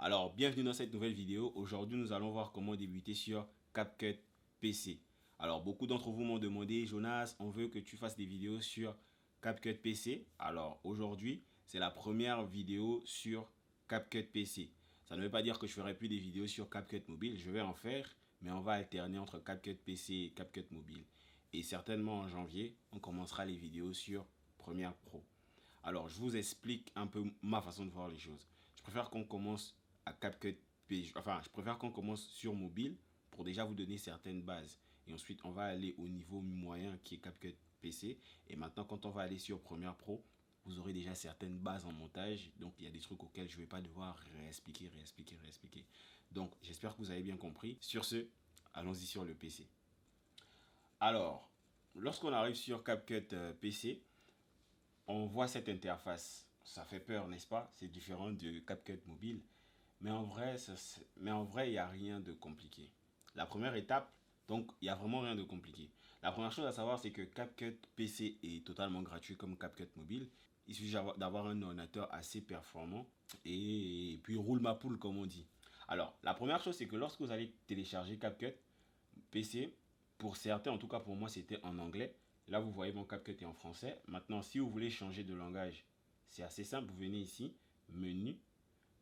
Alors, bienvenue dans cette nouvelle vidéo. Aujourd'hui, nous allons voir comment débuter sur CapCut PC. Alors, beaucoup d'entre vous m'ont demandé, Jonas, on veut que tu fasses des vidéos sur CapCut PC. Alors, aujourd'hui, c'est la première vidéo sur CapCut PC. Ça ne veut pas dire que je ferai plus des vidéos sur CapCut Mobile. Je vais en faire, mais on va alterner entre CapCut PC et CapCut Mobile. Et certainement en janvier, on commencera les vidéos sur Premiere Pro. Alors, je vous explique un peu ma façon de voir les choses. Je préfère qu'on commence à CapCut PG. Enfin, je préfère qu'on commence sur mobile pour déjà vous donner certaines bases. Et ensuite, on va aller au niveau moyen qui est CapCut PC. Et maintenant, quand on va aller sur Premiere Pro, vous aurez déjà certaines bases en montage. Donc, il y a des trucs auxquels je ne vais pas devoir réexpliquer. Donc, j'espère que vous avez bien compris. Sur ce, allons-y sur le PC. Alors, lorsqu'on arrive sur CapCut PC, on voit cette interface. Ça fait peur, n'est-ce pas? C'est différent de CapCut mobile. Mais en vrai, il n'y a rien de compliqué. La première étape, donc, il n'y a vraiment rien de compliqué. La première chose à savoir, c'est que CapCut PC est totalement gratuit comme CapCut mobile. Il suffit d'avoir un ordinateur assez performant et puis roule ma poule, comme on dit. Alors, la première chose, c'est que lorsque vous allez télécharger CapCut PC, pour certains, en tout cas pour moi, c'était en anglais. Là, vous voyez, mon CapCut est en français. Maintenant, si vous voulez changer de langage, c'est assez simple. Vous venez ici, menu,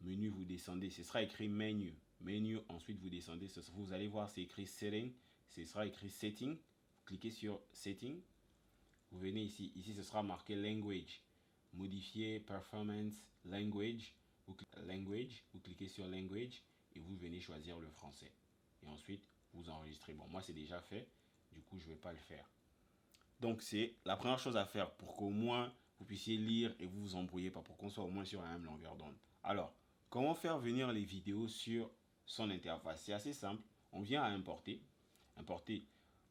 menu, vous descendez, ce sera écrit menu. Menu, ensuite vous descendez, vous allez voir, c'est écrit setting, ce sera écrit setting. Vous cliquez sur setting, vous venez ici, ce sera marqué language. Modifier performance language, vous cliquez sur language et vous venez choisir le français. Et ensuite, vous enregistrez. Bon, moi c'est déjà fait, du coup je ne vais pas le faire. Donc c'est la première chose à faire pour qu'au moins vous puissiez lire et vous vous embrouillez pas, pour qu'on soit au moins sur la même longueur d'onde. Alors, comment faire venir les vidéos sur son interface? C'est assez simple. On vient à importer. Importer,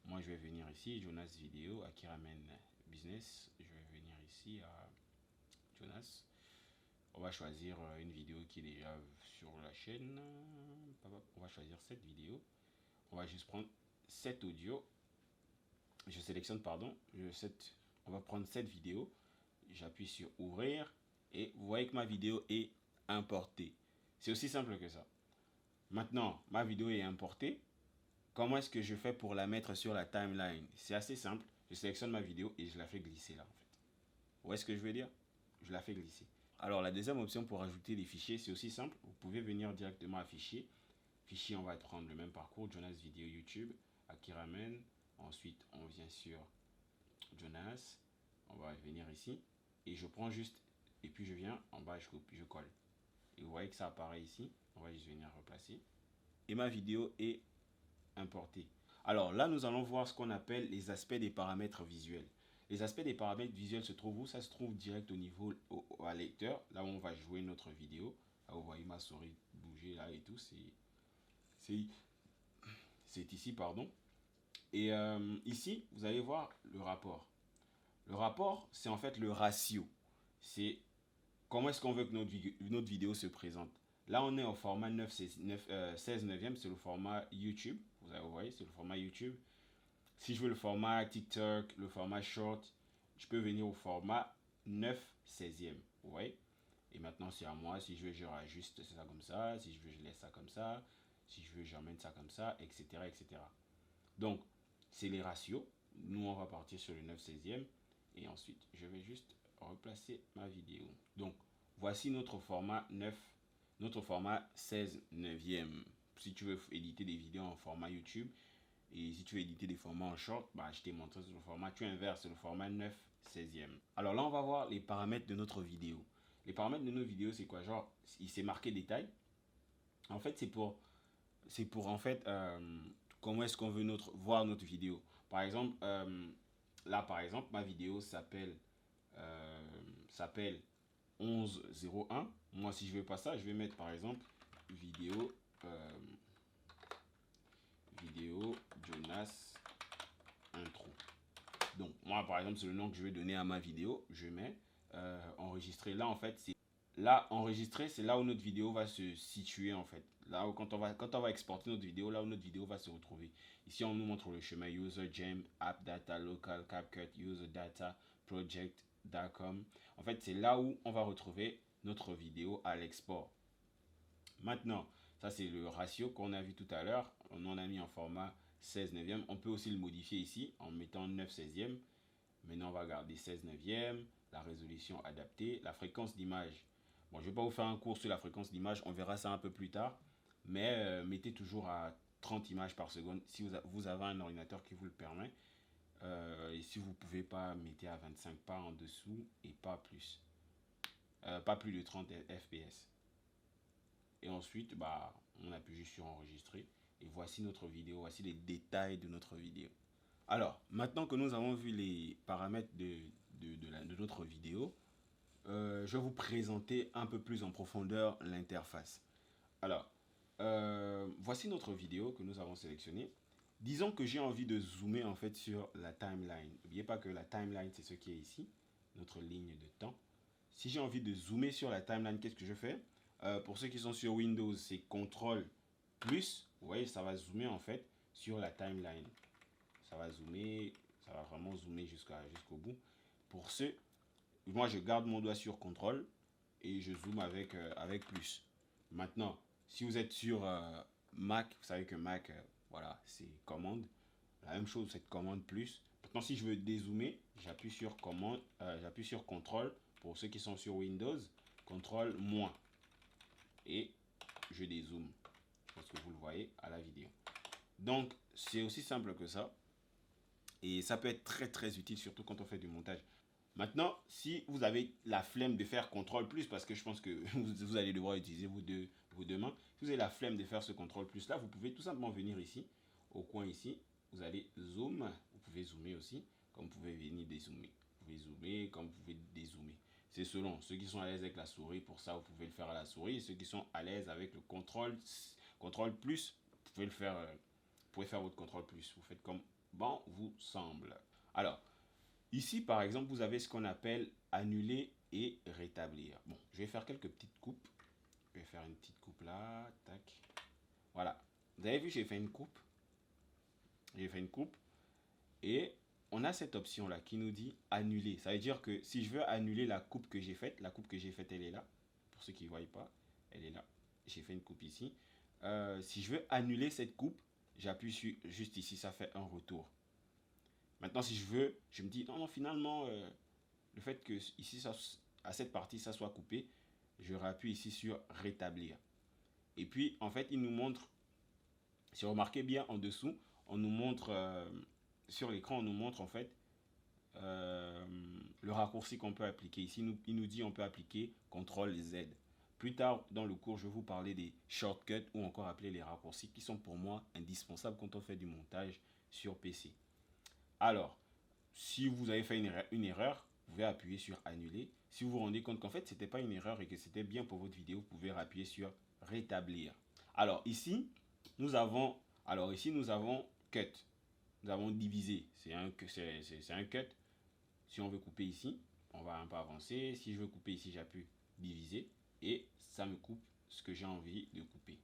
moi je vais venir ici, Jonas Vidéo, Akiramen Business. Je vais venir ici à Jonas. On va choisir une vidéo qui est déjà sur la chaîne. On va choisir cette vidéo. On va juste prendre cet audio. Je sélectionne, pardon, on va prendre cette vidéo. J'appuie sur ouvrir et vous voyez que ma vidéo est importée. C'est aussi simple que ça. Maintenant, ma vidéo est importée. Comment est-ce que je fais pour la mettre sur la timeline? C'est assez simple. Je sélectionne ma vidéo et je la fais glisser là en fait. Vous voyez ce que je veux dire? Je la fais glisser. Alors la deuxième option pour ajouter des fichiers, c'est aussi simple. Vous pouvez venir directement à fichier. Fichier, on va prendre le même parcours. Jonas Vidéo YouTube, Akiramen. Ensuite, on vient sur Jonas. On va venir ici. Et je prends juste, et puis je viens en bas, je coupe, je colle. Et vous voyez que ça apparaît ici. On va juste venir replacer. Et ma vidéo est importée. Alors là, nous allons voir ce qu'on appelle les aspects des paramètres visuels. Les aspects des paramètres visuels se trouvent où? Ça se trouve direct au niveau à lecteur, là où on va jouer notre vidéo. Là, vous voyez ma souris bouger là et tout. C'est ici, pardon. Et ici, vous allez voir le rapport. Le rapport, c'est en fait le ratio. C'est comment est-ce qu'on veut que notre vidéo se présente. Là, on est au format 16 neuvième, c'est le format YouTube. Vous voyez, c'est le format YouTube. Si je veux le format TikTok, le format Short, je peux venir au format 9 16e. Vous voyez? Et maintenant, c'est à moi. Si je veux, je rajuste ça comme ça. Si je veux, je laisse ça comme ça. Si je veux, j'emmène ça comme ça, etc., etc. Donc, c'est les ratios. Nous, on va partir sur le 9 16e. Et ensuite, je vais juste replacer ma vidéo. Donc, voici notre format 9, notre format 16 neuvième. Si tu veux éditer des vidéos en format YouTube, et si tu veux éditer des formats en short, bah, je t'ai montré sur le format, tu inverses le format 9 16e. Alors là, on va voir les paramètres de notre vidéo. Les paramètres de notre vidéo, c'est quoi? Genre, il s'est marqué détail. En fait, c'est pour en fait, comment est-ce qu'on veut voir notre vidéo. Par exemple, là, par exemple, ma vidéo s'appelle 1101. Moi, si je veux pas ça, je vais mettre par exemple vidéo vidéo Jonas intro. Donc, moi, par exemple, c'est le nom que je vais donner à ma vidéo. Je mets enregistrer. Là, en fait, c'est là, enregistrer, c'est là où notre vidéo va se situer, en fait. Là où, quand on va exporter notre vidéo, là où notre vidéo va se retrouver. Ici, on nous montre le chemin user, gem, app data, local, CapCut, user data, project, dacom. En fait, c'est là où on va retrouver notre vidéo à l'export. Maintenant, ça c'est le ratio qu'on a vu tout à l'heure. On en a mis en format 16 neuvième. On peut aussi le modifier ici en mettant 9 16e. Maintenant, on va garder 16 neuvième. La résolution adaptée. La fréquence d'image. Bon, je ne vais pas vous faire un cours sur la fréquence d'image. On verra ça un peu plus tard. Mais mettez toujours à 30 images par seconde si vous avez un ordinateur qui vous le permet. Et si vous ne pouvez pas, mettez à 25, pas en dessous et pas plus. Pas plus de 30 fps. Et ensuite, bah, on appuie juste sur enregistrer. Et voici notre vidéo, voici les détails de notre vidéo. Alors, maintenant que nous avons vu les paramètres de notre vidéo, je vais vous présenter un peu plus en profondeur l'interface. Alors, voici notre vidéo que nous avons sélectionnée. Disons que j'ai envie de zoomer en fait sur la timeline. N'oubliez pas que la timeline, c'est ce qui est ici, notre ligne de temps. Si j'ai envie de zoomer sur la timeline, qu'est-ce que je fais? Pour ceux qui sont sur Windows, c'est CTRL plus. Vous voyez, ça va zoomer en fait sur la timeline. Ça va zoomer, ça va vraiment zoomer jusqu'au bout. Pour ceux, moi je garde mon doigt sur CTRL et je zoome avec plus. Maintenant, si vous êtes sur Mac, vous savez que Mac, voilà, c'est commande. La même chose, cette commande plus. Maintenant, si je veux dézoomer, j'appuie sur commande, j'appuie sur CTRL. Pour ceux qui sont sur Windows, CTRL moins. Et je dézoome. Je pense que vous le voyez à la vidéo. Donc, c'est aussi simple que ça. Et ça peut être très très utile, surtout quand on fait du montage. Maintenant, si vous avez la flemme de faire CTRL plus, parce que je pense que vous allez devoir utiliser vos deux mains, si vous avez la flemme de faire ce CTRL plus là, vous pouvez tout simplement venir ici, au coin ici, vous allez zoom, vous pouvez zoomer aussi, comme vous pouvez venir dézoomer. Vous pouvez zoomer comme vous pouvez dézoomer. C'est selon ceux qui sont à l'aise avec la souris, pour ça vous pouvez le faire à la souris, et ceux qui sont à l'aise avec le CTRL plus, vous pouvez le faire, vous pouvez faire votre CTRL plus. Vous faites comme bon vous semble. Alors, ici, par exemple, vous avez ce qu'on appelle annuler et rétablir. Bon, je vais faire quelques petites coupes. Je vais faire une petite coupe là, tac. Voilà. Vous avez vu, j'ai fait une coupe. J'ai fait une coupe. Et on a cette option-là qui nous dit annuler. Ça veut dire que si je veux annuler la coupe que j'ai faite, elle est là. Pour ceux qui ne voient pas, elle est là. J'ai fait une coupe ici. Si je veux annuler cette coupe, j'appuie juste ici, ça fait un retour. Maintenant, si je veux, je me dis, non, non, finalement, le fait que ici, à cette partie, ça soit coupé, je rappuie ici sur rétablir. Et puis, en fait, il nous montre, si vous remarquez bien en dessous, on nous montre, sur l'écran, on nous montre en fait le raccourci qu'on peut appliquer. Ici, il nous dit on peut appliquer CTRL Z. Plus tard dans le cours, je vais vous parler des shortcuts ou encore appeler les raccourcis qui sont pour moi indispensables quand on fait du montage sur PC. Alors, si vous avez fait une erreur, vous pouvez appuyer sur annuler. Si vous vous rendez compte qu'en fait, ce n'était pas une erreur et que c'était bien pour votre vidéo, vous pouvez appuyer sur rétablir. Alors ici, nous avons cut. Nous avons divisé. C'est un cut. Si on veut couper ici, on va un peu avancer. Si je veux couper ici, j'appuie diviser et ça me coupe ce que j'ai envie de couper.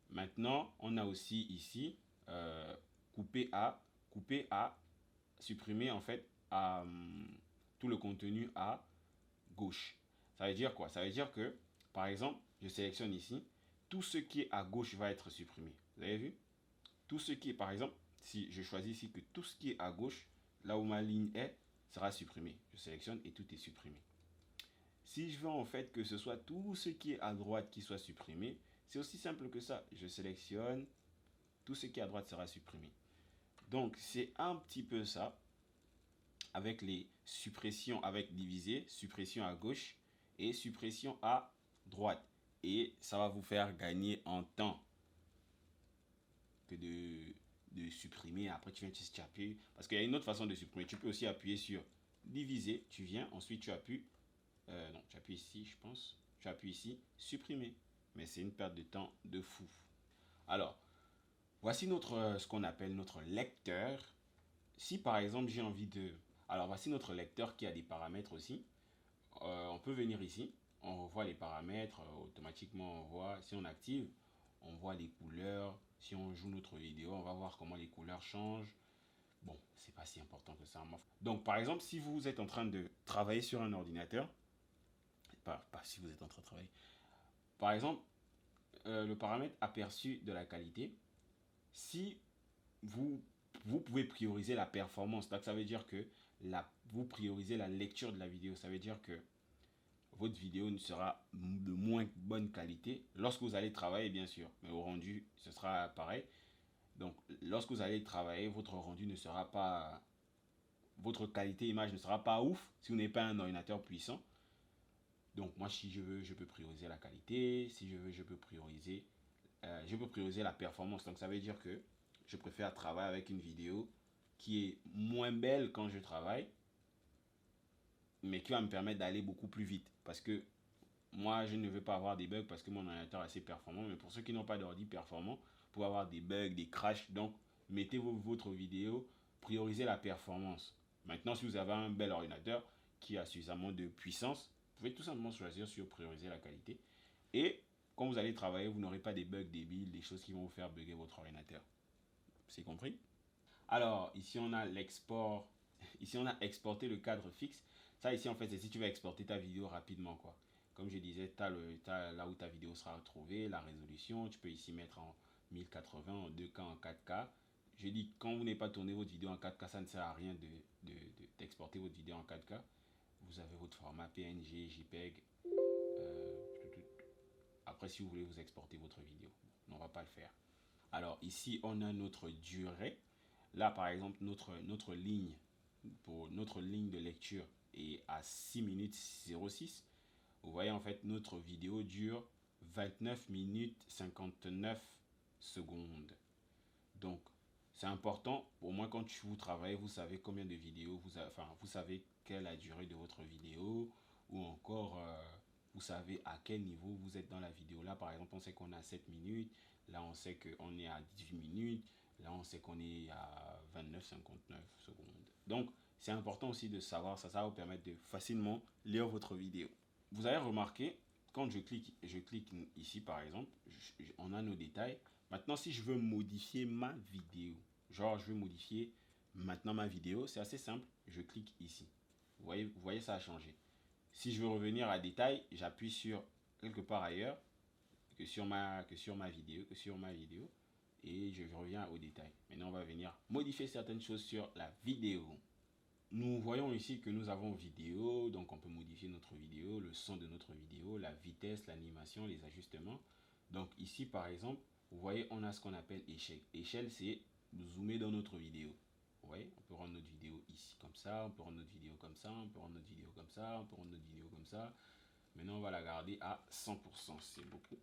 Maintenant, on a aussi ici couper à supprimer en fait tout le contenu à gauche. Ça veut dire quoi? Ça veut dire que, par exemple, je sélectionne ici, tout ce qui est à gauche va être supprimé. Vous avez vu? Tout ce qui est, par exemple, si je choisis ici que tout ce qui est à gauche, là où ma ligne est, sera supprimé. Je sélectionne et tout est supprimé. Si je veux en fait que ce soit tout ce qui est à droite qui soit supprimé, c'est aussi simple que ça. Je sélectionne, tout ce qui est à droite sera supprimé. Donc c'est un petit peu ça, avec les suppressions avec diviser, suppression à gauche et suppression à droite. Et ça va vous faire gagner en temps que de supprimer. Après tu viens, tu appuies. Parce qu'il y a une autre façon de supprimer. Tu peux aussi appuyer sur diviser. Tu viens, ensuite tu appuies. Non, tu appuies ici, je pense. Tu appuies ici, supprimer. Mais c'est une perte de temps de fou. Alors, voici ce qu'on appelle notre lecteur. Si par exemple j'ai envie de... Alors voici notre lecteur qui a des paramètres aussi. On peut venir ici, on voit les paramètres, automatiquement on voit, si on active, on voit les couleurs. Si on joue notre vidéo, on va voir comment les couleurs changent. Bon, c'est pas si important que ça. Donc par exemple, si vous êtes en train de travailler sur un ordinateur, pas si vous êtes en train de travailler, par exemple, le paramètre aperçu de la qualité, si vous, vous pouvez prioriser la performance, donc ça veut dire que vous priorisez la lecture de la vidéo. Ça veut dire que votre vidéo ne sera de moins bonne qualité lorsque vous allez travailler, bien sûr. Mais au rendu, ce sera pareil. Donc, lorsque vous allez travailler, votre rendu ne sera pas... Votre qualité image ne sera pas ouf si vous n'avez pas un ordinateur puissant. Donc, moi, si je veux, je peux prioriser la qualité. Si je veux, je peux prioriser la performance. Donc, ça veut dire que je préfère travailler avec une vidéo qui est moins belle quand je travaille, mais qui va me permettre d'aller beaucoup plus vite. Parce que moi, je ne veux pas avoir des bugs parce que mon ordinateur est assez performant. Mais pour ceux qui n'ont pas d'ordi performant, vous pouvez avoir des bugs, des crashs. Donc, mettez votre vidéo, priorisez la performance. Maintenant, si vous avez un bel ordinateur qui a suffisamment de puissance, vous pouvez tout simplement choisir sur prioriser la qualité. Et quand vous allez travailler, vous n'aurez pas des bugs débiles, des choses qui vont vous faire bugger votre ordinateur. C'est compris? Alors, ici, on a l'export. Ici, on a exporté le cadre fixe. Ça, ici, en fait, c'est si tu veux exporter ta vidéo rapidement, quoi. Comme je disais, tu as là où ta vidéo sera retrouvée, la résolution. Tu peux ici mettre en 1080, en 2K, en 4K. Je dis, quand vous n'avez pas tourné votre vidéo en 4K, ça ne sert à rien d'exporter votre vidéo en 4K. Vous avez votre format PNG, JPEG. Après, si vous voulez vous exporter votre vidéo, on ne va pas le faire. Alors, ici, on a notre durée. Là, par exemple, notre ligne de lecture est à 6 minutes 06. Vous voyez, en fait, notre vidéo dure 29 minutes 59 secondes. Donc, c'est important. Au moins, quand vous travaillez, vous savez combien de vidéos vous savez quelle est la durée de votre vidéo, ou encore, vous savez à quel niveau vous êtes dans la vidéo. Là, par exemple, on sait qu'on a 7 minutes. Là, on sait qu'on est à 18 minutes. Là, on sait qu'on est à 29,59 secondes. Donc, c'est important aussi de savoir ça. Ça va vous permettre de facilement lire votre vidéo. Vous avez remarqué, quand je clique ici, par exemple, on a nos détails. Maintenant, si je veux modifier ma vidéo, genre je veux modifier maintenant ma vidéo, c'est assez simple. Je clique ici. Vous voyez, ça a changé. Si je veux revenir à détail, j'appuie sur quelque part ailleurs que sur ma vidéo, et je reviens au détail. Maintenant, on va venir modifier certaines choses sur la vidéo. Nous voyons ici que nous avons vidéo, donc on peut modifier notre vidéo, le son de notre vidéo, la vitesse, l'animation, les ajustements. Donc ici, par exemple, vous voyez, on a ce qu'on appelle échelle. Échelle, c'est zoomer dans notre vidéo. Vous voyez, on peut rendre notre vidéo ici comme ça, on peut rendre notre vidéo comme ça, on peut rendre notre vidéo comme ça, on peut rendre notre vidéo comme ça. Maintenant, on va la garder à 100%. C'est beaucoup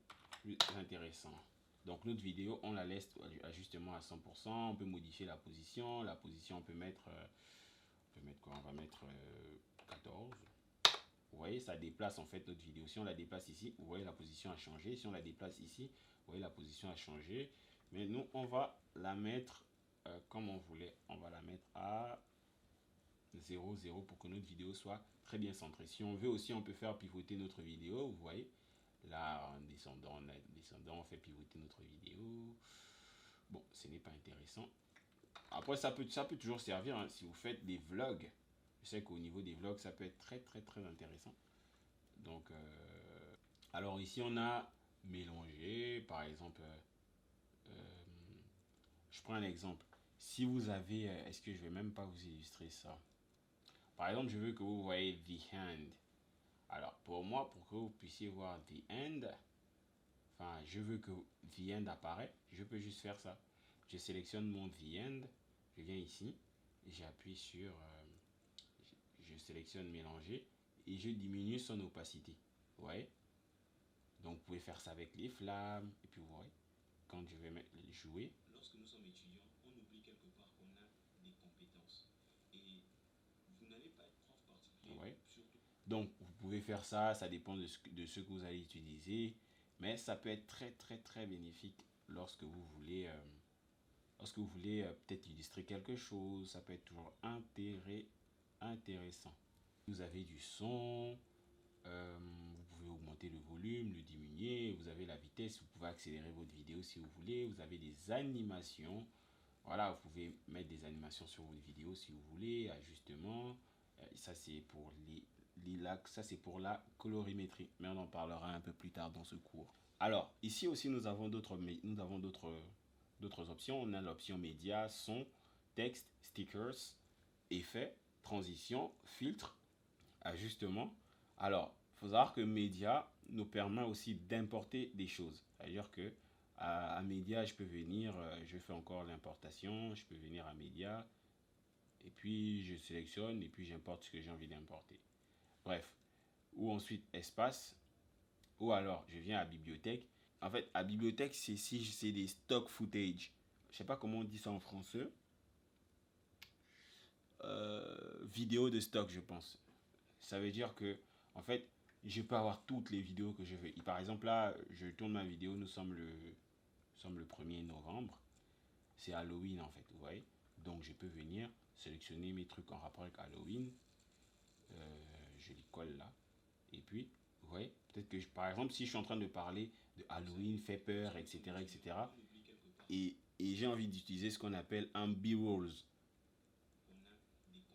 plus intéressant. Donc, notre vidéo, on la laisse ajustement à 100%. On peut modifier la position. La position, on peut mettre quoi? On va mettre 14. Vous voyez, ça déplace en fait notre vidéo. Si on la déplace ici, vous voyez, la position a changé. Si on la déplace ici, vous voyez, la position a changé. Mais nous, on va la mettre comme on voulait. On va la mettre à 0, 0 pour que notre vidéo soit très bien centrée. Si on veut aussi, on peut faire pivoter notre vidéo. Vous voyez, là, en descendant, on fait pivoter notre vidéo. Bon, ce n'est pas intéressant. Après, ça peut toujours servir hein, si vous faites des vlogs. Je sais qu'au niveau des vlogs, ça peut être très, très, très intéressant. Donc, alors ici, on a mélangé, par exemple, je prends un exemple. Si vous avez, est-ce que je vais même pas vous illustrer ça? Par exemple, je veux que vous voyez the hand. Alors, pour moi, pour que vous puissiez voir the end, enfin, je veux que the end apparaît, je peux juste faire ça. Je sélectionne mon the end, je viens ici, j'appuie sur, je sélectionne mélanger et je diminue son opacité. Vous voyez? Donc, vous pouvez faire ça avec les flammes, et puis vous voyez, quand je vais jouer. Lorsque nous sommes étudiants, on oublie quelque part qu'on a des compétences. Et vous n'allez pas être prof particulier. Ouais. Surtout. Donc, vous pouvez faire ça, ça dépend de ce que vous allez utiliser. Mais ça peut être très, très, très bénéfique lorsque vous voulez, peut-être illustrer quelque chose. Ça peut être toujours intéressant. Vous avez du son, vous pouvez augmenter le volume, le diminuer, vous avez la vitesse, vous pouvez accélérer votre vidéo si vous voulez, vous avez des animations. Voilà, vous pouvez mettre des animations sur votre vidéo si vous voulez, ajustement. Ça, c'est pour lilac, ça c'est pour la colorimétrie, mais on en parlera un peu plus tard dans ce cours. Alors, ici aussi nous avons d'autres options. On a l'option média, son, texte, stickers, effets, transition, filtre, ajustement. Alors, il faut savoir que média nous permet aussi d'importer des choses. C'est-à-dire que à média, je peux venir, je fais encore l'importation, je peux venir à média, et puis je sélectionne, et puis j'importe ce que j'ai envie d'importer. Bref, ou ensuite espace, ou alors je viens à bibliothèque. En fait, à bibliothèque, c'est si c'est des stock footage. Je sais pas comment on dit ça en français. Vidéo de stock, je pense. Ça veut dire que, en fait, je peux avoir toutes les vidéos que je veux. Et par exemple, là, je tourne ma vidéo, nous sommes le 1er novembre. C'est Halloween, en fait, vous voyez. Donc, je peux venir sélectionner mes trucs en rapport avec Halloween. Je les colle là. Et puis, vous voyez, peut-être que, par exemple, si je suis en train de parler de Halloween, fait peur, etc., etc., et j'ai envie d'utiliser ce qu'on appelle un B-rolls.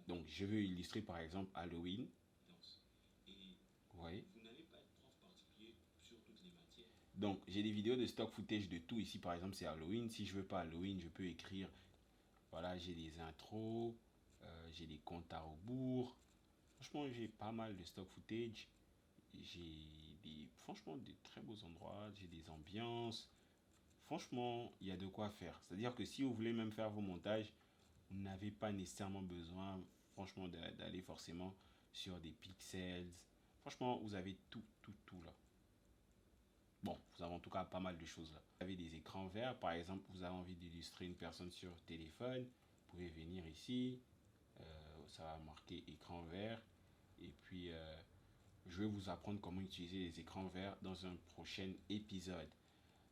Donc, je veux illustrer, par exemple, Halloween. Vous voyez. Donc, j'ai des vidéos de stock footage de tout. Ici, par exemple, c'est Halloween. Si je veux pas Halloween, je peux écrire. Voilà, j'ai des intros, j'ai des comptes à rebours. Franchement, j'ai pas mal de stock footage. J'ai franchement, des très beaux endroits. J'ai des ambiances. Franchement, il y a de quoi faire. C'est-à-dire que si vous voulez même faire vos montages, vous n'avez pas nécessairement besoin, franchement, d'aller forcément sur des pixels. Franchement, vous avez tout, tout, tout là. Bon, vous avez en tout cas pas mal de choses là. Vous avez des écrans verts, par exemple, vous avez envie d'illustrer une personne sur téléphone, vous pouvez venir ici, ça va marquer écran vert, et puis je vais vous apprendre comment utiliser les écrans verts dans un prochain épisode.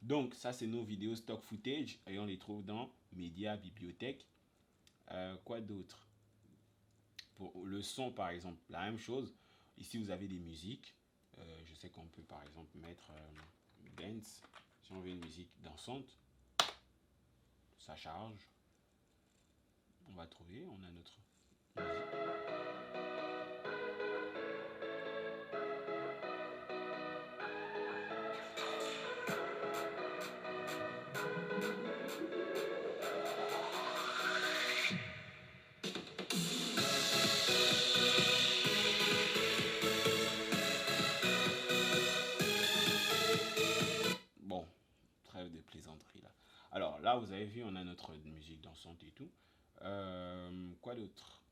Donc, ça, c'est nos vidéos stock footage, et on les trouve dans Média, Bibliothèque. Quoi d'autre? Pour le son, par exemple, la même chose. Ici, vous avez des musiques. Je sais qu'on peut, par exemple, mettre dance. Si on veut une musique dansante, ça charge. On va trouver, on a notre musique. Bon, trêve de plaisanterie là. Alors là, vous avez vu, on a notre musique dansante et tout. Quoi d'autre?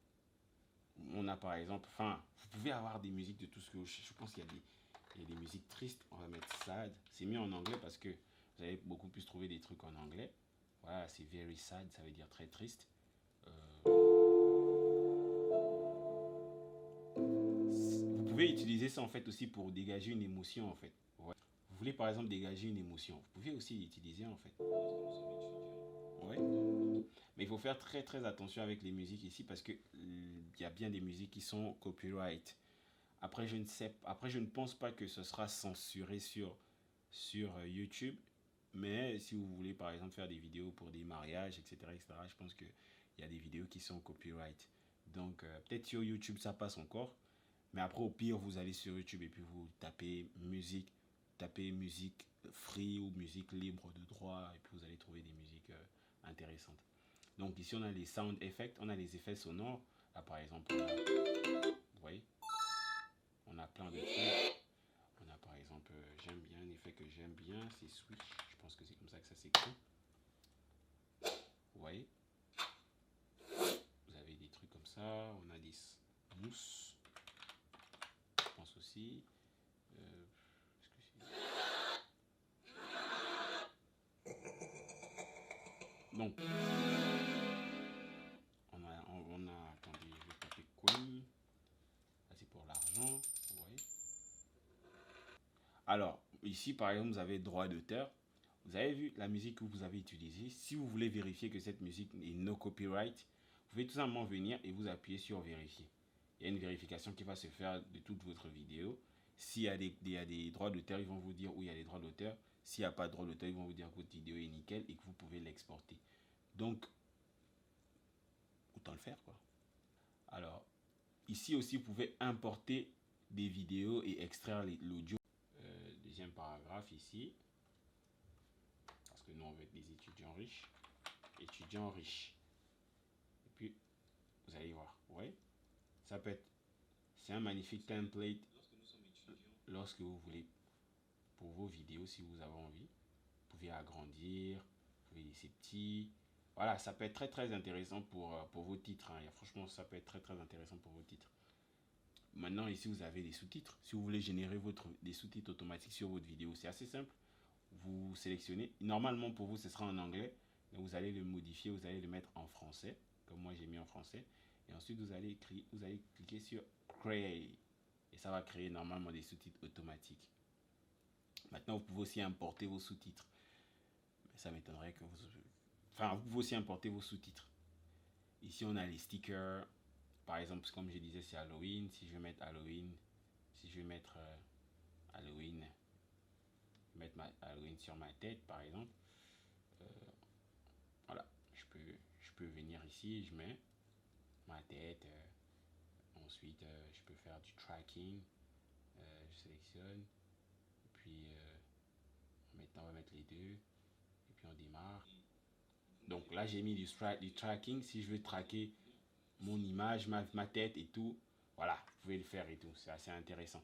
On a par exemple, enfin, vous pouvez avoir des musiques de tout ce que je pense qu'il y a des musiques tristes. On va mettre sad. C'est mieux en anglais parce que vous allez beaucoup plus trouver des trucs en anglais. Voilà, c'est very sad, ça veut dire très triste. Vous pouvez utiliser ça en fait aussi pour dégager une émotion en fait. Ouais. Vous voulez par exemple dégager une émotion, vous pouvez aussi l'utiliser en fait. Ouais. Mais il faut faire très très attention avec les musiques ici parce que il y a bien des musiques qui sont copyright. Après je ne sais, après je ne pense pas que ce sera censuré sur YouTube, mais si vous voulez par exemple faire des vidéos pour des mariages, etc., je pense qu'il y a des vidéos qui sont copyright. Donc peut-être sur YouTube ça passe encore, mais après au pire vous allez sur YouTube et puis vous tapez musique free ou musique libre de droit et puis vous allez trouver des musiques intéressantes. Donc ici on a les sound effects, on a les effets sonores. Là par exemple, vous voyez, on a plein de trucs. On a par exemple, j'aime bien, un effet que j'aime bien, c'est switch. Je pense que c'est comme ça que ça s'écrit. Vous voyez, vous avez des trucs comme ça. On a des mousses, je pense aussi. Donc, attendez, je vais taper coin. Là, c'est pour l'argent, vous voyez. Alors, ici, par exemple, vous avez droit d'auteur. Vous avez vu la musique que vous avez utilisée. Si vous voulez vérifier que cette musique est no copyright, vous pouvez tout simplement venir et vous appuyer sur vérifier. Il y a une vérification qui va se faire de toute votre vidéo. S'il y a des droits d'auteur, ils vont vous dire où il y a des droits d'auteur. S'il n'y a pas de droits d'auteur, ils vont vous dire que votre vidéo est nickel et que vous pouvez l'exporter. Donc, autant le faire quoi. Alors, ici aussi, vous pouvez importer des vidéos et extraire l'audio. Deuxième paragraphe ici, parce que nous on veut être des étudiants riches. Étudiants riches. Et puis, vous allez voir, ouais, ça peut être, c'est un magnifique template lorsque vous voulez, pour vos vidéos, si vous avez envie. Vous pouvez agrandir, vous pouvez laisser petit. Voilà, ça peut être très très intéressant pour vos titres. Hein. Franchement, ça peut être très très intéressant pour vos titres. Maintenant, ici, vous avez des sous-titres. Si vous voulez générer des sous-titres automatiques sur votre vidéo, c'est assez simple. Vous sélectionnez. Normalement, pour vous, ce sera en anglais. Mais vous allez le modifier, vous allez le mettre en français. Comme moi, j'ai mis en français. Et ensuite, vous allez cliquer sur Create. Et ça va créer normalement des sous-titres automatiques. Maintenant, vous pouvez aussi importer vos sous-titres. Mais ça m'étonnerait que vous... Enfin, vous pouvez aussi importer vos sous-titres. Ici, on a les stickers. Par exemple, comme je disais, c'est Halloween. Si je vais mettre Halloween, si je vais mettre Halloween, mettre Halloween sur ma tête, par exemple. Voilà, je peux venir ici, je mets ma tête. Ensuite, je peux faire du tracking. Je sélectionne. Et puis, maintenant, on va mettre les deux. Et puis, on démarre. Donc là, j'ai mis du tracking. Si je veux traquer mon image, ma tête et tout, voilà, vous pouvez le faire et tout. C'est assez intéressant.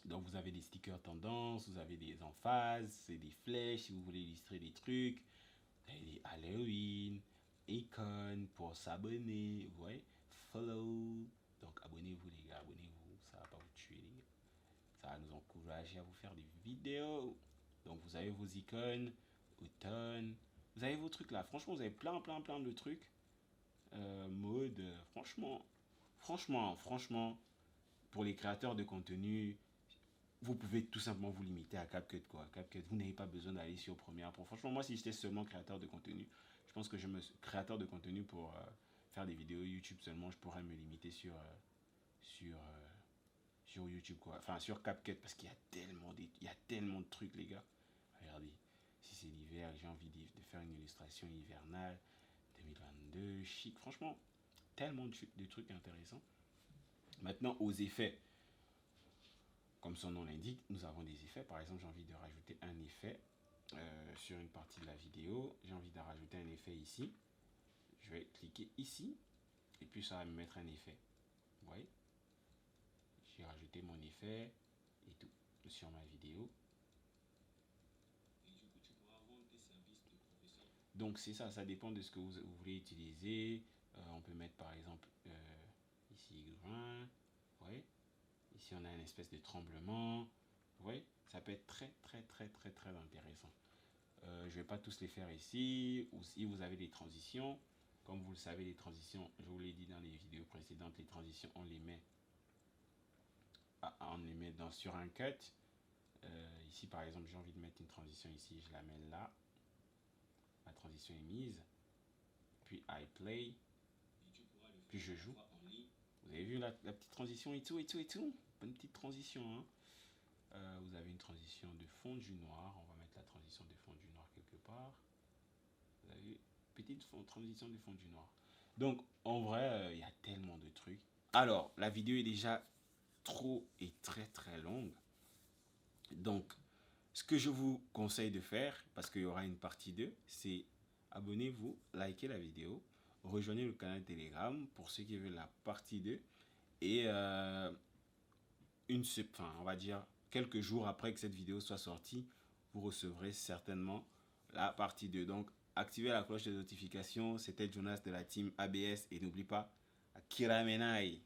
Donc, vous avez des stickers tendance, vous avez des emphases, c'est des flèches si vous voulez illustrer des trucs. Vous avez des Halloween, icônes pour s'abonner, vous voyez, follow. Donc, abonnez-vous, les gars, abonnez-vous. Ça va pas vous tuer, les gars. Ça va nous encourager à vous faire des vidéos. Donc, vous avez vos icônes, automne. Vous avez vos trucs là. Franchement, vous avez plein de trucs. Mode, franchement, pour les créateurs de contenu, vous pouvez tout simplement vous limiter à CapCut, quoi. CapCut, vous n'avez pas besoin d'aller sur Premiere Pro. Franchement, moi, si j'étais seulement créateur de contenu, je pense que créateur de contenu pour faire des vidéos YouTube seulement, je pourrais me limiter sur, sur YouTube, quoi. Enfin, sur CapCut, parce qu'il y a tellement de trucs, les gars. Regardez, si c'est l'hiver, j'ai envie de faire une illustration hivernale 2022, chic. Franchement, tellement de trucs intéressants. Maintenant, aux effets. Comme son nom l'indique, nous avons des effets. Par exemple, j'ai envie de rajouter un effet sur une partie de la vidéo. J'ai envie de rajouter un effet ici. Je vais cliquer ici. Et puis, ça va me mettre un effet. Vous voyez? J'ai rajouté mon effet et tout sur ma vidéo. Donc, c'est ça. Ça dépend de ce que vous voulez utiliser. On peut mettre, par exemple, ici, grain. Vous voyez? Ici, on a une espèce de tremblement. Vous voyez? Ça peut être très intéressant. Je ne vais pas tous les faire ici. Ou si vous avez des transitions, comme vous le savez, les transitions, je vous l'ai dit dans les vidéos précédentes, les transitions, on les met sur un cut. Ici, par exemple, j'ai envie de mettre une transition ici, je la mets là. Ma transition est mise. Puis I play. Puis je joue. Vous avez vu la petite transition et tout. Bonne petite transition, hein. Vous avez une transition de fond du noir. On va mettre la transition de fond du noir quelque part. Vous avez petite transition de fond du noir. Donc, en vrai, il y a tellement de trucs. Alors, la vidéo est déjà trop et très longue. Donc, ce que je vous conseille de faire, parce qu'il y aura une partie 2, c'est abonnez-vous, likez la vidéo, rejoignez le canal Telegram pour ceux qui veulent la partie 2. Et on va dire quelques jours après que cette vidéo soit sortie, vous recevrez certainement la partie 2. Donc, activez la cloche de notification. C'était Jonas de la team ABS et n'oublie pas, Akira Menai.